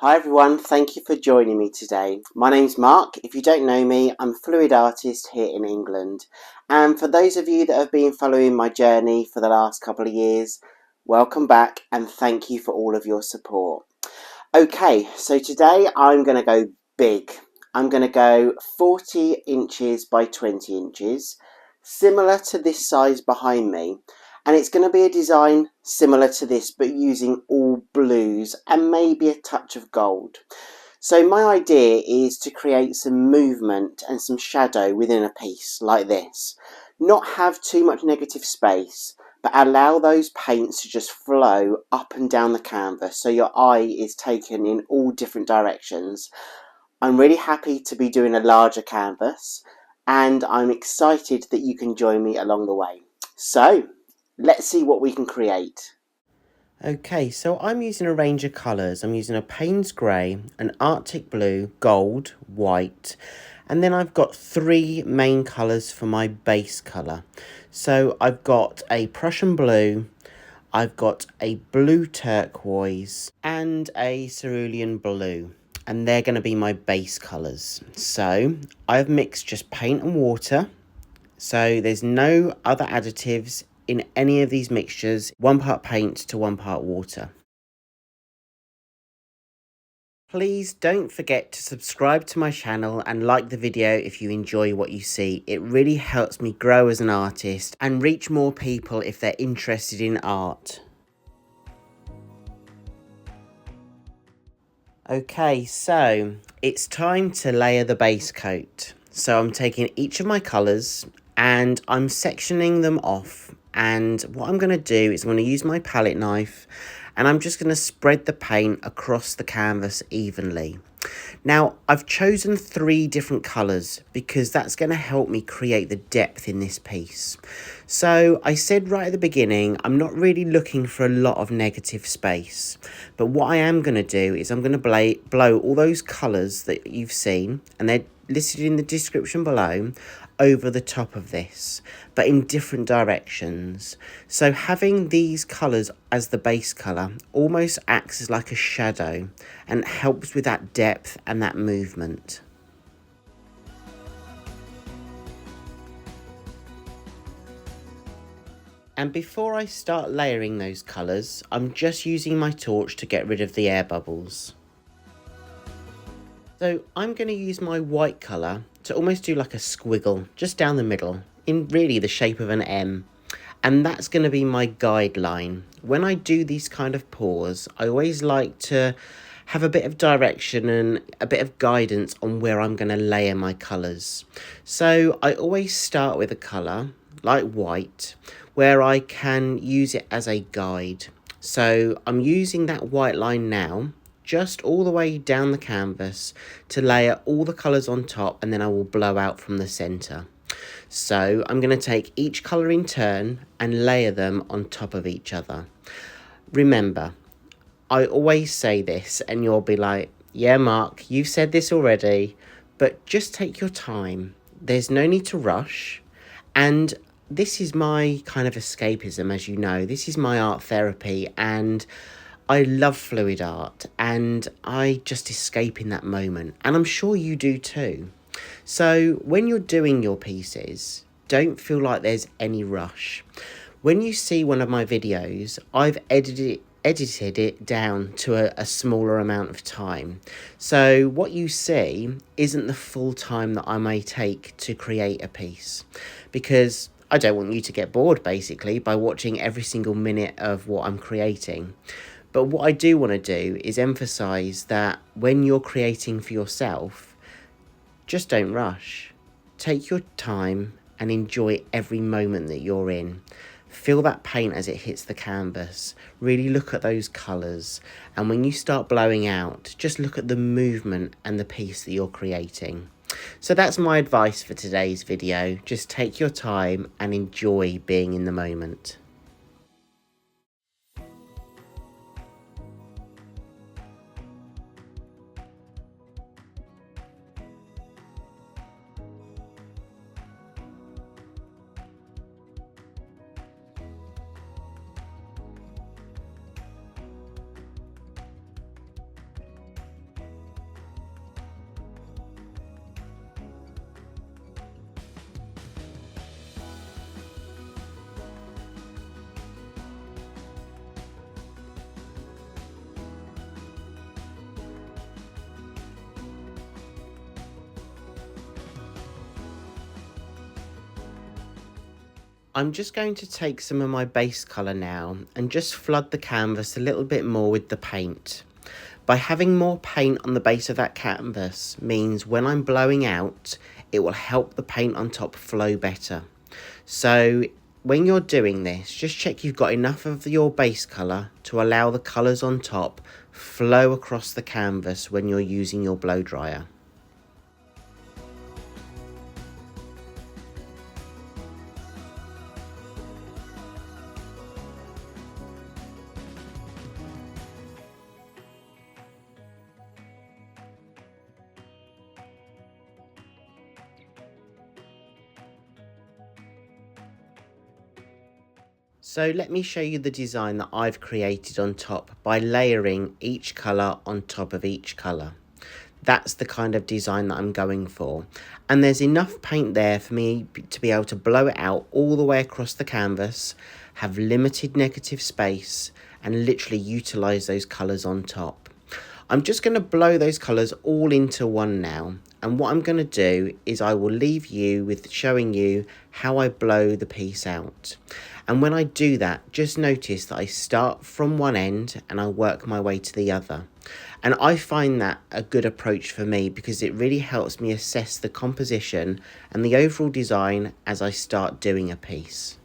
Hi everyone, thank you for joining me today. My name's Mark. If you don't know me, I'm a fluid artist here in England. And for those of you that have been following my journey for the last couple of years, welcome back and thank you for all of your support. Okay, so today I'm going to go big. I'm going to go 40 inches by 20 inches, similar to this size behind me. And it's going to be a design similar to this, but using all blues and maybe a touch of gold. So my idea is to create some movement and some shadow within a piece like this. Not have too much negative space, but allow those paints to just flow up and down the canvas so your eye is taken in all different directions. I'm really happy to be doing a larger canvas, and I'm excited that you can join me along the way. So, let's see what we can create. Okay, so I'm using a range of colours. I'm using a Payne's Grey, an Arctic Blue, gold, white, and then I've got three main colours for my base colour. So I've got a Prussian Blue, I've got a blue turquoise, and a cerulean blue. And they're going to be my base colours. So I've mixed just paint and water. So there's no other additives in any of these mixtures, 1 part paint to 1 part water. Please don't forget to subscribe to my channel and like the video if you enjoy what you see. It really helps me grow as an artist and reach more people if they're interested in art. Okay, so it's time to layer the base coat. So I'm taking each of my colours and I'm sectioning them off. And what I'm going to do is I'm going to use my palette knife and I'm just going to spread the paint across the canvas evenly. Now, I've chosen 3 different colours because that's going to help me create the depth in this piece. So I said right at the beginning, I'm not really looking for a lot of negative space. But what I am going to do is I'm going to blow all those colours that you've seen, and they're listed in the description below, over the top of this, but in different directions. So having these colours as the base colour almost acts as like a shadow and helps with that depth and that movement. And before I start layering those colours, I'm just using my torch to get rid of the air bubbles. So I'm going to use my white colour to almost do like a squiggle just down the middle in really the shape of an M. And that's going to be my guideline. When I do these kind of pours, I always like to have a bit of direction and a bit of guidance on where I'm going to layer my colours. So I always start with a colour like white where I can use it as a guide. So I'm using that white line now just all the way down the canvas to layer all the colours on top, and then I will blow out from the centre. So I'm going to take each colour in turn and layer them on top of each other. Remember, I always say this and you'll be like, yeah Mark, you've said this already, but just take your time. There's no need to rush. And this is my kind of escapism, as you know. This is my art therapy, and I love fluid art and I just escape in that moment, and I'm sure you do too. So when you're doing your pieces, don't feel like there's any rush. When you see one of my videos, I've edited it down to a smaller amount of time. So what you see isn't the full time that I may take to create a piece, because I don't want you to get bored basically by watching every single minute of what I'm creating. But what I do want to do is emphasize that when you're creating for yourself, just don't rush. Take your time and enjoy every moment that you're in. Feel that paint as it hits the canvas. Really look at those colours. And when you start blowing out, just look at the movement and the piece that you're creating. So that's my advice for today's video. Just take your time and enjoy being in the moment. I'm just going to take some of my base colour now and just flood the canvas a little bit more with the paint. By having more paint on the base of that canvas means when I'm blowing out, it will help the paint on top flow better. So when you're doing this, just check you've got enough of your base colour to allow the colours on top flow across the canvas when you're using your blow dryer. So let me show you the design that I've created on top by layering each colour on top of each colour. That's the kind of design that I'm going for. And there's enough paint there for me to be able to blow it out all the way across the canvas, have limited negative space, and literally utilise those colours on top. I'm just going to blow those colours all into one now. And what I'm going to do is I will leave you with showing you how I blow the piece out. And when I do that, just notice that I start from one end and I work my way to the other. And I find that a good approach for me because it really helps me assess the composition and the overall design as I start doing a piece.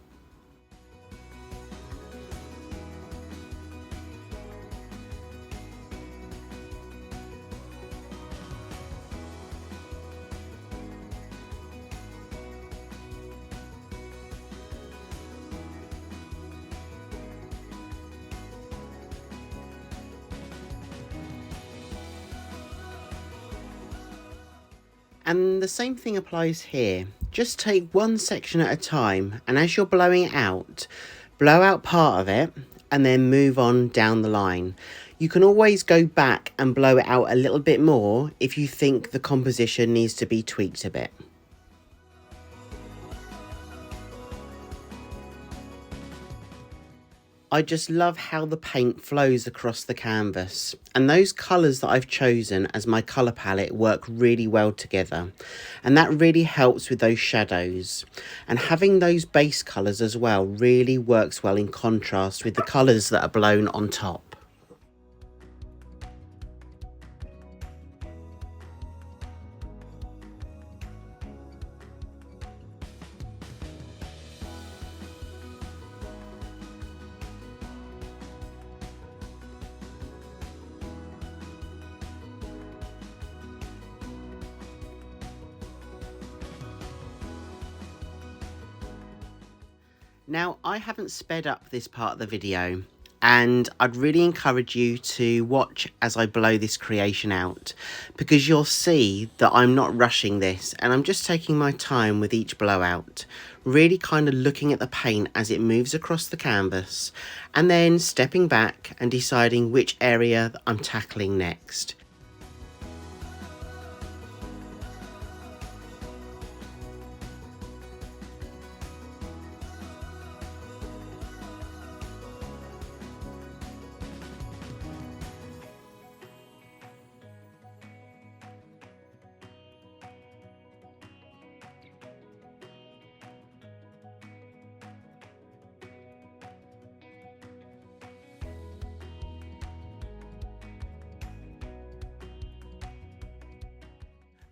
And the same thing applies here. Just take one section at a time, and as you're blowing it out, blow out part of it and then move on down the line. You can always go back and blow it out a little bit more if you think the composition needs to be tweaked a bit. I just love how the paint flows across the canvas, and those colours that I've chosen as my colour palette work really well together, and that really helps with those shadows. And having those base colours as well really works well in contrast with the colours that are blown on top. Now, I haven't sped up this part of the video, and I'd really encourage you to watch as I blow this creation out, because you'll see that I'm not rushing this and I'm just taking my time with each blowout, really kind of looking at the paint as it moves across the canvas and then stepping back and deciding which area I'm tackling next.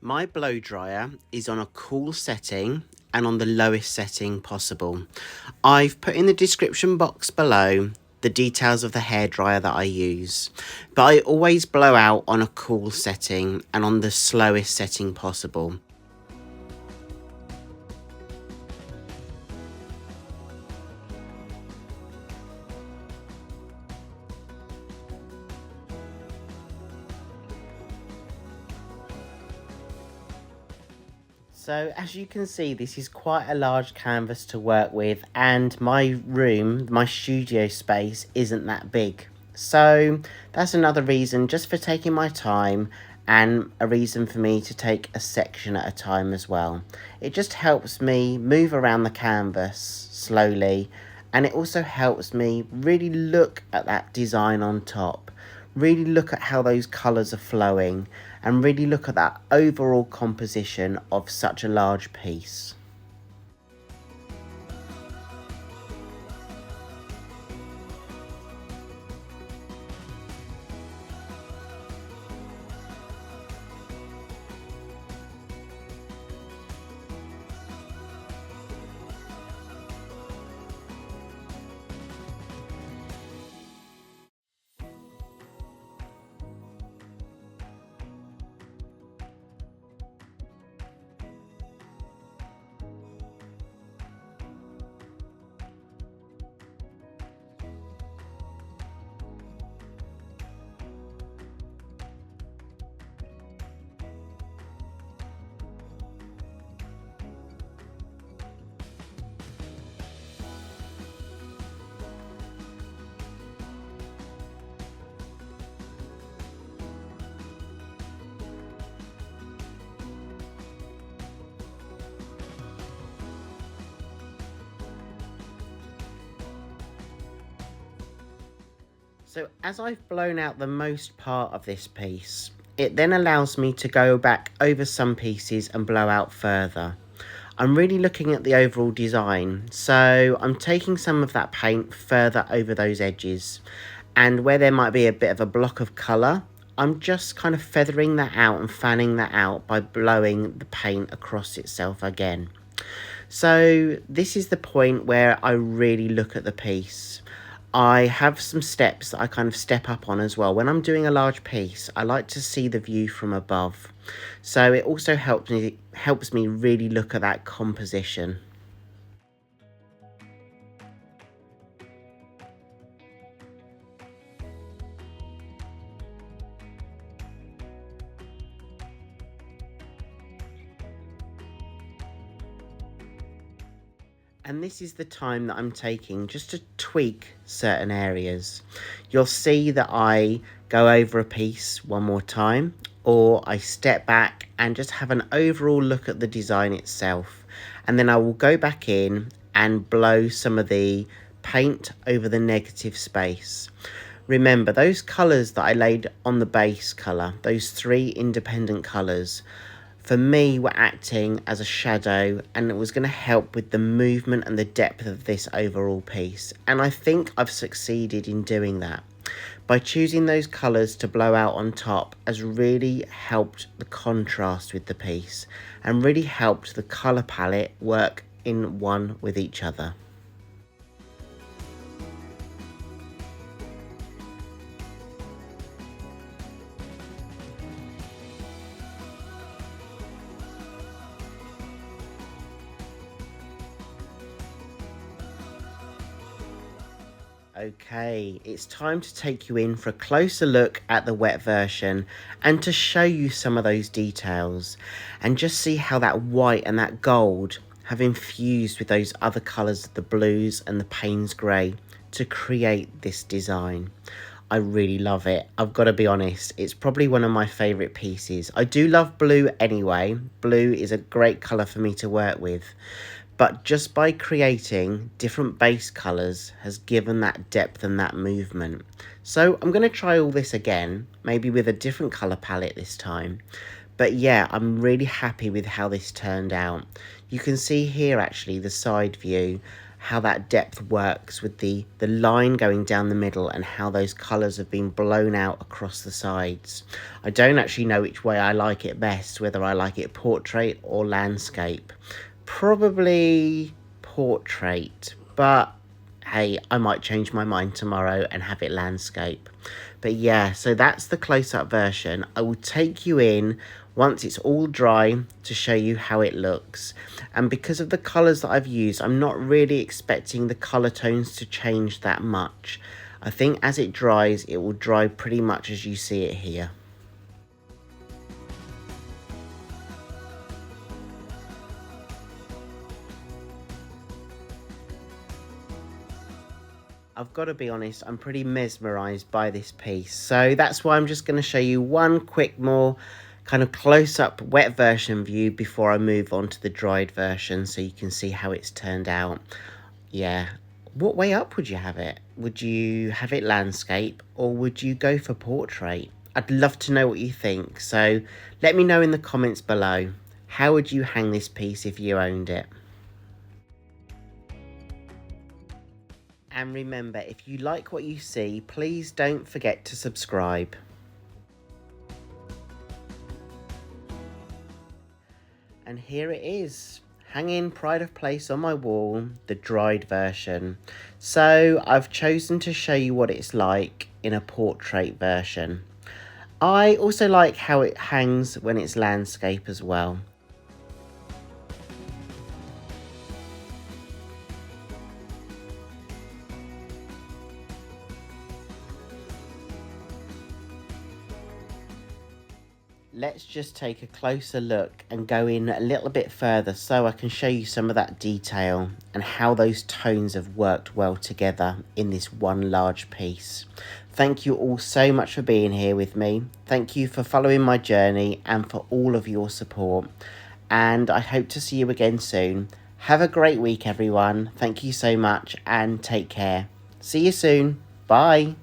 My blow dryer is on a cool setting and on the lowest setting possible. I've put in the description box below the details of the hairdryer that I use, but I always blow out on a cool setting and on the slowest setting possible. So as you can see, this is quite a large canvas to work with, and my room, my studio space, isn't that big. So that's another reason just for taking my time, and a reason for me to take a section at a time as well. It just helps me move around the canvas slowly, and it also helps me really look at that design on top. Really look at how those colours are flowing and really look at that overall composition of such a large piece. So as I've blown out the most part of this piece, it then allows me to go back over some pieces and blow out further. I'm really looking at the overall design, so I'm taking some of that paint further over those edges, and where there might be a bit of a block of colour, I'm just kind of feathering that out and fanning that out by blowing the paint across itself again. So this is the point where I really look at the piece. I have some steps that I kind of step up on as well. When I'm doing a large piece, I like to see the view from above. So it also helps me really look at that composition. And this is the time that I'm taking just to tweak certain areas. You'll see that I go over a piece one more time, or I step back and just have an overall look at the design itself. And then I will go back in and blow some of the paint over the negative space. Remember, those colours that I laid on the base colour, those three independent colours, for me were acting as a shadow, and it was going to help with the movement and the depth of this overall piece. And I think I've succeeded in doing that. By choosing those colours to blow out on top has really helped the contrast with the piece and really helped the colour palette work in one with each other. Okay, it's time to take you in for a closer look at the wet version and to show you some of those details and just see how that white and that gold have infused with those other colours, the blues and the Payne's grey, to create this design. I really love it. I've got to be honest, it's probably one of my favourite pieces. I do love blue anyway. Blue is a great colour for me to work with. But just by creating different base colours has given that depth and that movement. So I'm going to try all this again, maybe with a different colour palette this time. But yeah, I'm really happy with how this turned out. You can see here actually the side view, how that depth works with the line going down the middle and how those colours have been blown out across the sides. I don't actually know which way I like it best, whether I like it portrait or landscape. Probably portrait, but hey, I might change my mind tomorrow and have it landscape. But yeah, so that's the close-up version. I will take you in once it's all dry to show you how it looks. And because of the colours that I've used, I'm not really expecting the colour tones to change that much. I think as it dries, it will dry pretty much as you see it here. I've got to be honest, I'm pretty mesmerised by this piece. So that's why I'm just going to show you one quick more kind of close-up wet version view before I move on to the dried version so you can see how it's turned out. Yeah, what way up would you have it? Would you have it landscape or would you go for portrait? I'd love to know what you think. So let me know in the comments below. How would you hang this piece if you owned it? And remember, if you like what you see, please don't forget to subscribe. And here it is, hanging pride of place on my wall, the dried version. So I've chosen to show you what it's like in a portrait version. I also like how it hangs when it's landscape as well. Let's just take a closer look and go in a little bit further so I can show you some of that detail and how those tones have worked well together in this one large piece. Thank you all so much for being here with me. Thank you for following my journey and for all of your support. And I hope to see you again soon. Have a great week, everyone. Thank you so much and take care. See you soon. Bye.